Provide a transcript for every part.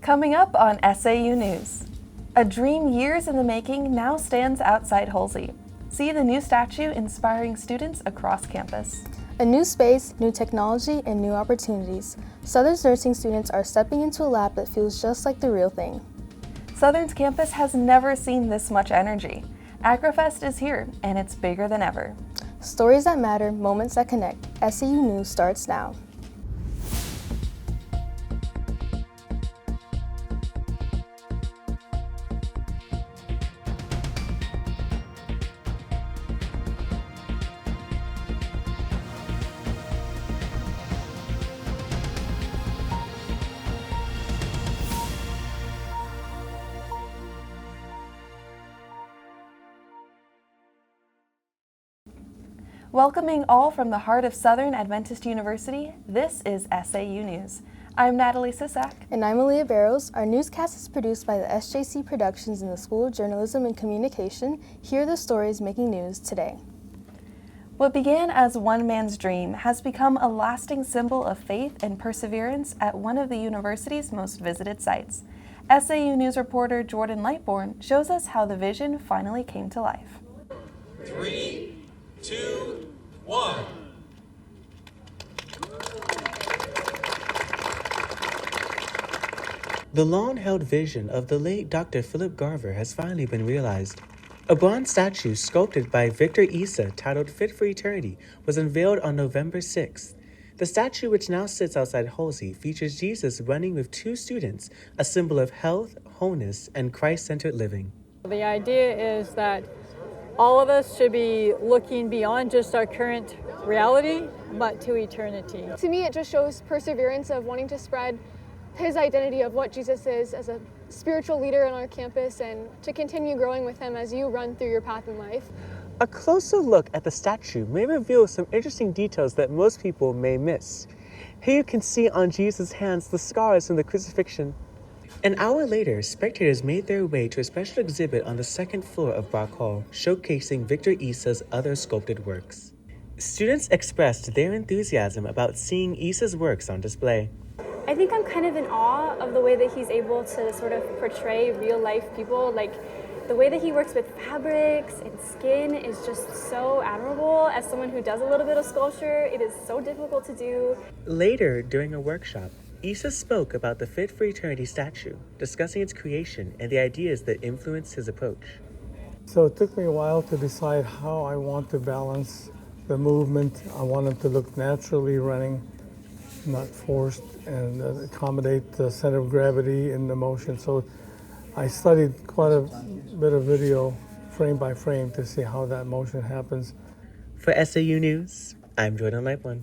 Coming up on SAU News. A dream years in the making now stands outside Hulsey. See the new statue inspiring students across campus. A new space, new technology, and new opportunities. Southern's nursing students are stepping into a lab that feels just like the real thing. Southern's campus has never seen this much energy. Acrofest is here, and it's bigger than ever. Stories that matter, moments that connect. SAU News starts now. Welcoming all from the heart of Southern Adventist University, this is SAU News. I'm Natalie Sisak. And I'm Aaliyah Barrows. Our newscast is produced by the SJC Productions in the School of Journalism and Communication. Here are the stories making news today. What began as one man's dream has become a lasting symbol of faith and perseverance at one of the university's most visited sites. SAU News reporter Jordan Lightbourne shows us how the vision finally came to life. 3, 2, 1. The long-held vision of the late Dr. Philip Garver has finally been realized. A bronze statue sculpted by Victor Issa titled Fit for Eternity was unveiled on November 6th. The statue, which now sits outside Hulsey, features Jesus running with two students, a symbol of health, wholeness, and Christ-centered living. The idea is that all of us should be looking beyond just our current reality, but to eternity. To me, it just shows perseverance of wanting to spread his identity of what Jesus is as a spiritual leader on our campus and to continue growing with him as you run through your path in life. A closer look at the statue may reveal some interesting details that most people may miss. Here you can see on Jesus' hands the scars from the crucifixion. An hour later, spectators made their way to a special exhibit on the second floor of Brock Hall, showcasing Victor Issa's other sculpted works. Students expressed their enthusiasm about seeing Issa's works on display. I think I'm kind of in awe of the way that he's able to sort of portray real-life people. Like, the way that he works with fabrics and skin is just so admirable. As someone who does a little bit of sculpture, it is so difficult to do. Later, during a workshop, Issa spoke about the Fit for Eternity statue, discussing its creation and the ideas that influenced his approach. So it took me a while to decide how I want to balance the movement. I want it to look naturally running, not forced, and accommodate the center of gravity in the motion. So I studied quite a bit of video, frame by frame, to see how that motion happens. For SAU News, I'm Jordan Lightbourne.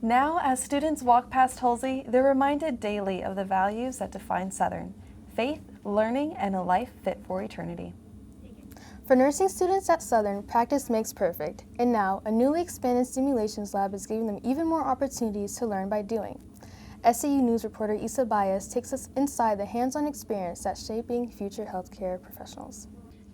Now, as students walk past Hulsey, they're reminded daily of the values that define Southern: faith, learning, and a life fit for eternity. For nursing students at Southern, practice makes perfect. And now, a newly expanded simulations lab is giving them even more opportunities to learn by doing. SAU News reporter Issa Bias takes us inside the hands-on experience that's shaping future healthcare professionals.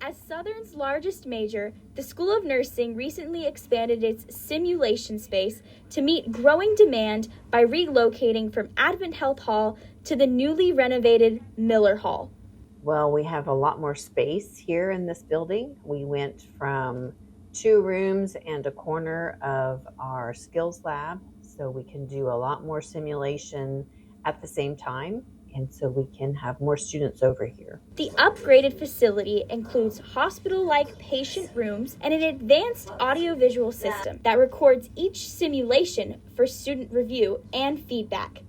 As Southern's largest major, the School of Nursing recently expanded its simulation space to meet growing demand by relocating from Advent Health Hall to the newly renovated Miller Hall. Well, we have a lot more space here in this building. We went from 2 rooms and a corner of our skills lab, so we can do a lot more simulation at the same time. And so we can have more students over here. The upgraded facility includes hospital-like patient rooms and an advanced audiovisual system that records each simulation for student review and feedback.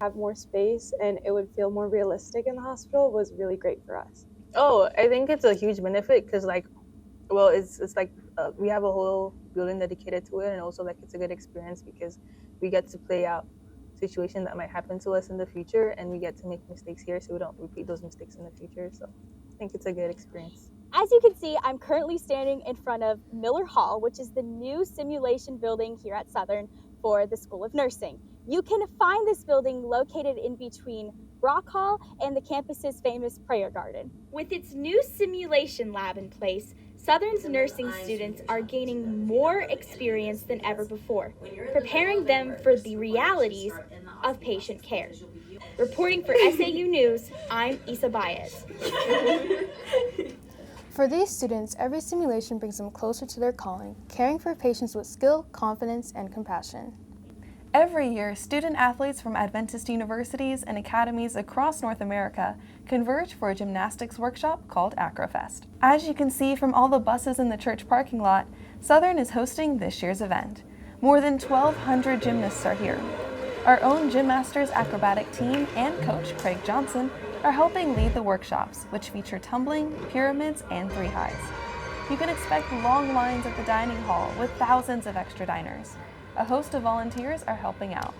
Have more space and it would feel more realistic in the hospital was really great for us. Oh, I think it's a huge benefit because it's like we have a whole building dedicated to it, and also like it's a good experience because we get to play out situation that might happen to us in the future, and we get to make mistakes here so we don't repeat those mistakes in the future. So I think it's a good experience. As you can see, I'm currently standing in front of Miller Hall, which is the new simulation building here at Southern for the School of Nursing. You can find this building located in between Brock Hall and the campus's famous prayer garden. With its new simulation lab in place, Southern's nursing students are gaining more experience than ever before, preparing them for the realities of patient care. Reporting for SAU News, I'm Isa Baez. For these students, every simulation brings them closer to their calling, caring for patients with skill, confidence, and compassion. Every year, student athletes from Adventist universities and academies across North America converge for a gymnastics workshop called Acrofest. As you can see from all the buses in the church parking lot, Southern is hosting this year's event. More than 1,200 gymnasts are here. Our own Gymnasters acrobatic team and coach Craig Johnson are helping lead the workshops, which feature tumbling, pyramids, and three highs. You can expect long lines at the dining hall with thousands of extra diners. A host of volunteers are helping out.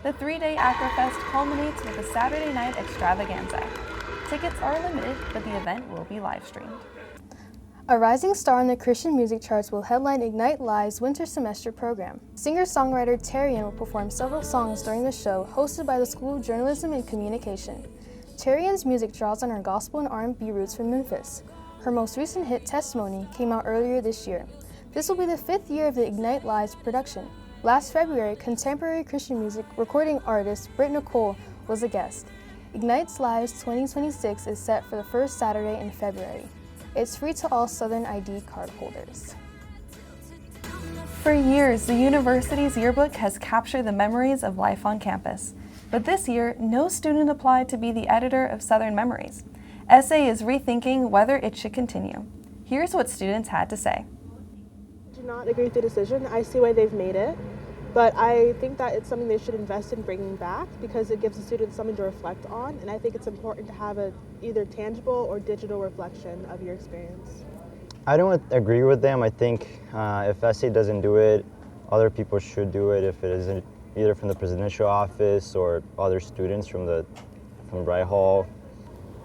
The 3-day Acrofest culminates with a Saturday night extravaganza. Tickets are limited, but the event will be live streamed. A rising star in the Christian music charts will headline Ignite Live's winter semester program. Singer-songwriter Terrian will perform several songs during the show, hosted by the School of Journalism and Communication. Terrian's music draws on her gospel and R&B roots from Memphis. Her most recent hit, Testimony, came out earlier this year. This will be the 5th year of the Ignite Live's production. Last February, contemporary Christian music recording artist Britt Nicole was a guest. Ignite Live's 2026 is set for the first Saturday in February. It's free to all Southern ID card holders. For years, the university's yearbook has captured the memories of life on campus. But this year, no student applied to be the editor of Southern Memories. SA is rethinking whether it should continue. Here's what students had to say. I do not agree with the decision. I see why they've made it, but I think that it's something they should invest in bringing back because it gives the students something to reflect on, and I think it's important to have a either tangible or digital reflection of your experience. I don't agree with them. I think if SA doesn't do it, other people should do it, if it isn't either from the presidential office or other students from Wright Hall.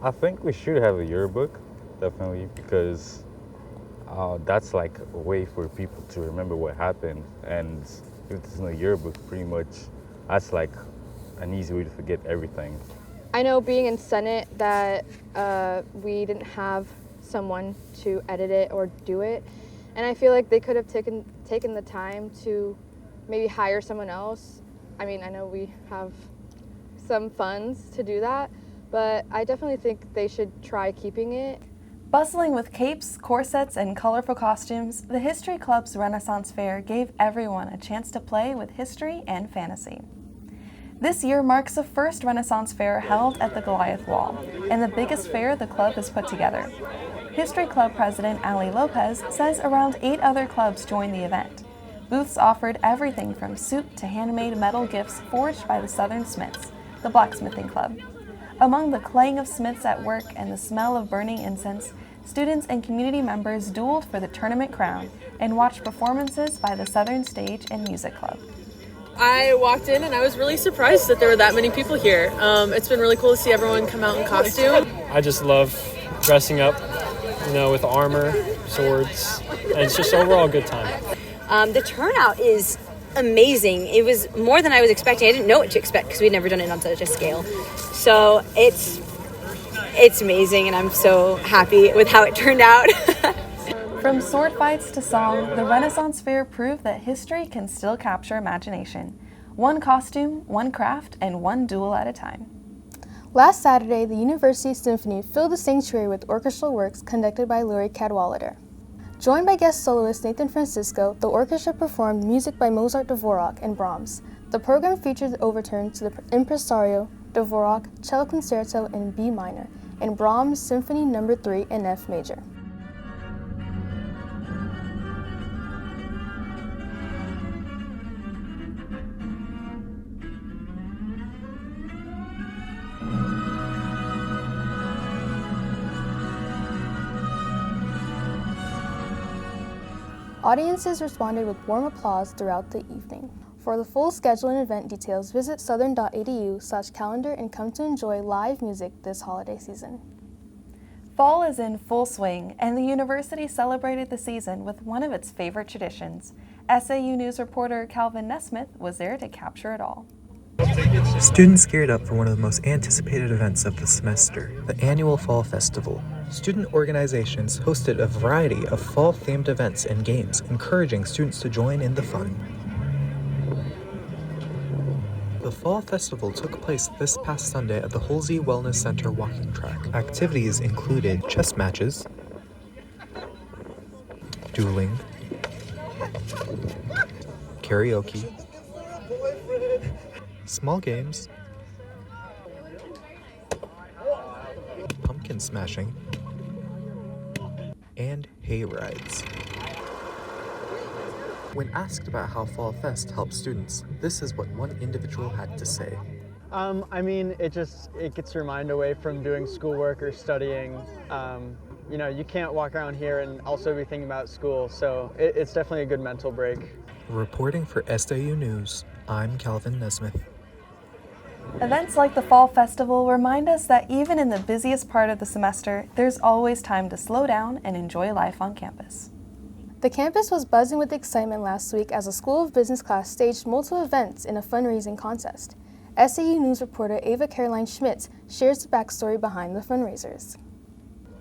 I think we should have a yearbook, definitely, because that's like a way for people to remember what happened. And if there's no yearbook, pretty much, that's like an easy way to forget everything. I know being in Senate that we didn't have someone to edit it or do it, and I feel like they could have taken the time to maybe hire someone else. I mean, I know we have some funds to do that, but I definitely think they should try keeping it. Bustling with capes, corsets, and colorful costumes, the History Club's Renaissance Fair gave everyone a chance to play with history and fantasy. This year marks the first Renaissance Fair held at the Goliath Wall, and the biggest fair the club has put together. History Club President Ali Lopez says around 8 other clubs joined the event. Booths offered everything from soup to handmade metal gifts forged by the Southern Smiths, the blacksmithing club. Among the clang of smiths at work and the smell of burning incense, students and community members dueled for the tournament crown and watched performances by the Southern Stage and Music Club. I walked in and I was really surprised that there were that many people here. It's been really cool to see everyone come out in costume. I just love dressing up, with armor, swords, and it's just overall a good time. The turnout is amazing. It was more than I was expecting. I didn't know what to expect because we'd never done it on such a scale. So it's amazing, and I'm so happy with how it turned out. From sword fights to song, the Renaissance Fair proved that history can still capture imagination. One costume, one craft, and one duel at a time. Last Saturday, the University Symphony filled the sanctuary with orchestral works conducted by Laurie Cadwallader. Joined by guest soloist Nathan Francisco, the orchestra performed music by Mozart, Dvorak, and Brahms. The program featured the overture to the Impresario, Dvorak, Cello Concerto in B minor, and Brahms Symphony No. 3 in F major. Audiences responded with warm applause throughout the evening. For the full schedule and event details, visit southern.edu/calendar and come to enjoy live music this holiday season. Fall is in full swing, and the university celebrated the season with one of its favorite traditions. SAU News reporter Calvin Nesmith was there to capture it all. Students geared up for one of the most anticipated events of the semester, the annual Fall Festival. Student organizations hosted a variety of fall-themed events and games, encouraging students to join in the fun. The The Fall Festival took place this past Sunday at the Hulsey Wellness Center walking track. Activities included chess matches, dueling, karaoke, small games, pumpkin smashing, and hay rides. When asked about how Fall Fest helps students, this is what one individual had to say. I mean, it gets your mind away from doing schoolwork or studying. You know, you can't walk around here and also be thinking about school, so it's definitely a good mental break. Reporting for SAU News, I'm Calvin Nesmith. Events like the Fall Festival remind us that even in the busiest part of the semester, there's always time to slow down and enjoy life on campus. The campus was buzzing with excitement last week as a School of Business class staged multiple events in a fundraising contest. SAU News reporter Ava Caroline Schmidt shares the backstory behind the fundraisers.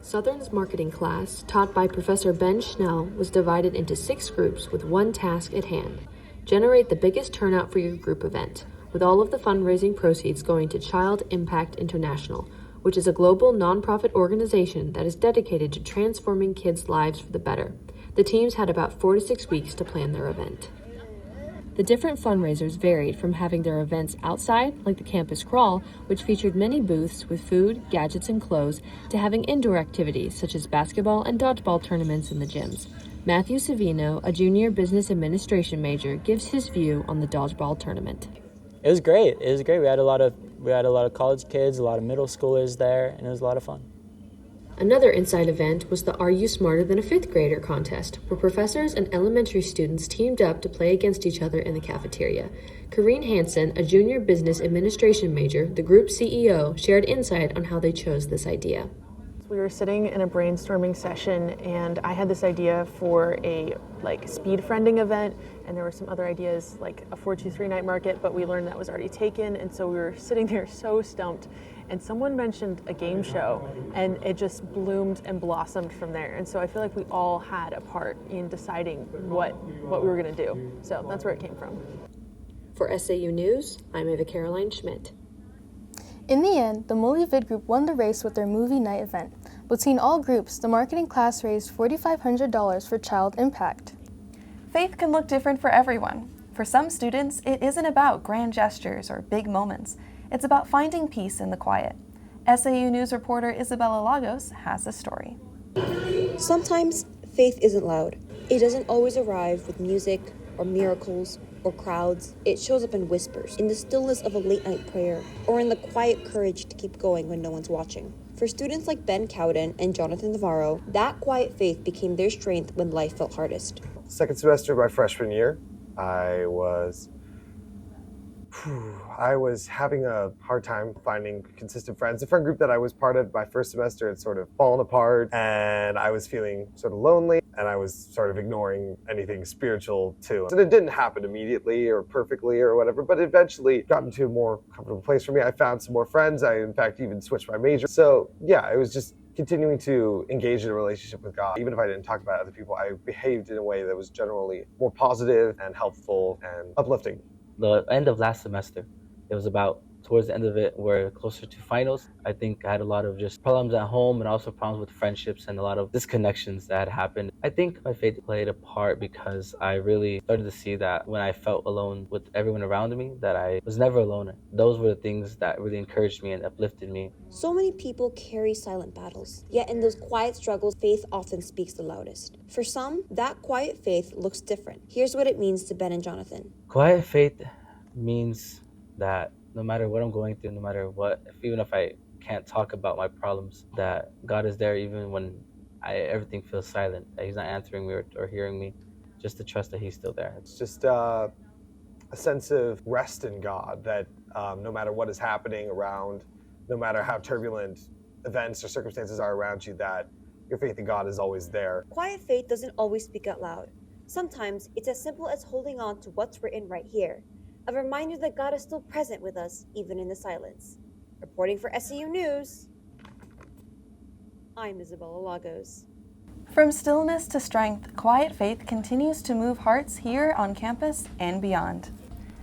Southern's marketing class, taught by Professor Ben Schnell, was divided into 6 groups with one task at hand: generate the biggest turnout for your group event, with all of the fundraising proceeds going to Child Impact International, which is a global nonprofit organization that is dedicated to transforming kids' lives for the better. The teams had about 4 to 6 weeks to plan their event. The different fundraisers varied from having their events outside, like the campus crawl, which featured many booths with food, gadgets, and clothes, to having indoor activities such as basketball and dodgeball tournaments in the gyms. Matthew Savino, a junior business administration major, gives his view on the dodgeball tournament. It was great. We had a lot of college kids, a lot of middle schoolers there, and it was a lot of fun. Another inside event was the Are You Smarter Than a Fifth Grader contest, where professors and elementary students teamed up to play against each other in the cafeteria. Corrine Hansen, a junior business administration major, the group CEO, shared insight on how they chose this idea. We were sitting in a brainstorming session, and I had this idea for a speed friending event, and there were some other ideas like a 423 night market, but we learned that was already taken, and so we were sitting there so stumped. And someone mentioned a game show, and it just bloomed and blossomed from there. And so I feel like we all had a part in deciding what we were going to do. So that's where it came from. For SAU News, I'm Ava Caroline Schmidt. In the end, the Mullivid group won the race with their movie night event. Between all groups, the marketing class raised $4,500 for Child Impact. Faith can look different for everyone. For some students, it isn't about grand gestures or big moments. It's about finding peace in the quiet. SAU News reporter Isabella Lagos has a story. Sometimes faith isn't loud. It doesn't always arrive with music or miracles or crowds. It shows up in whispers, in the stillness of a late night prayer, or in the quiet courage to keep going when no one's watching. For students like Ben Cowden and Jonathan Navarro, that quiet faith became their strength when life felt hardest. Second semester of my freshman year, I was having a hard time finding consistent friends. The friend group that I was part of my first semester had sort of fallen apart, and I was feeling sort of lonely, and I was sort of ignoring anything spiritual too. And it didn't happen immediately or perfectly or whatever, but eventually got into a more comfortable place for me. I found some more friends. I, in fact, even switched my major. So yeah, it was just continuing to engage in a relationship with God. Even if I didn't talk about other people, I behaved in a way that was generally more positive and helpful and uplifting. The end of last semester, it was about towards the end of it, we're closer to finals. I think I had a lot of just problems at home and also problems with friendships and a lot of disconnections that had happened. I think my faith played a part because I really started to see that when I felt alone with everyone around me, that I was never alone. Those were the things that really encouraged me and uplifted me. So many people carry silent battles, yet in those quiet struggles, faith often speaks the loudest. For some, that quiet faith looks different. Here's what it means to Ben and Jonathan. Quiet faith means that no matter what I'm going through, no matter what, even if I can't talk about my problems, that God is there even when everything feels silent, that He's not answering me or hearing me, just to trust that He's still there. It's just a sense of rest in God, that no matter what is happening around, no matter how turbulent events or circumstances are around you, that your faith in God is always there. Quiet faith doesn't always speak out loud. Sometimes it's as simple as holding on to what's written right here. A reminder that God is still present with us, even in the silence. Reporting for SAU News, I'm Isabella Lagos. From stillness to strength, quiet faith continues to move hearts here on campus and beyond.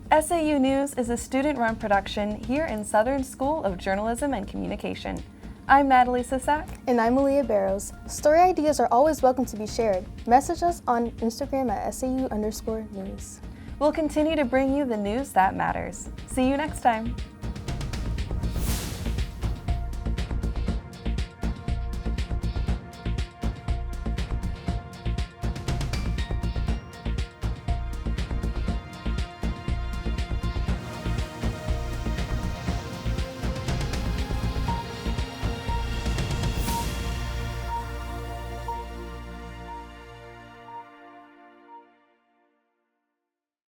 SAU News is a student-run production here in Southern School of Journalism and Communication. I'm Natalie Sisak. And I'm Malia Barrows. Story ideas are always welcome to be shared. Message us on Instagram at SAU_news. We'll continue to bring you the news that matters. See you next time.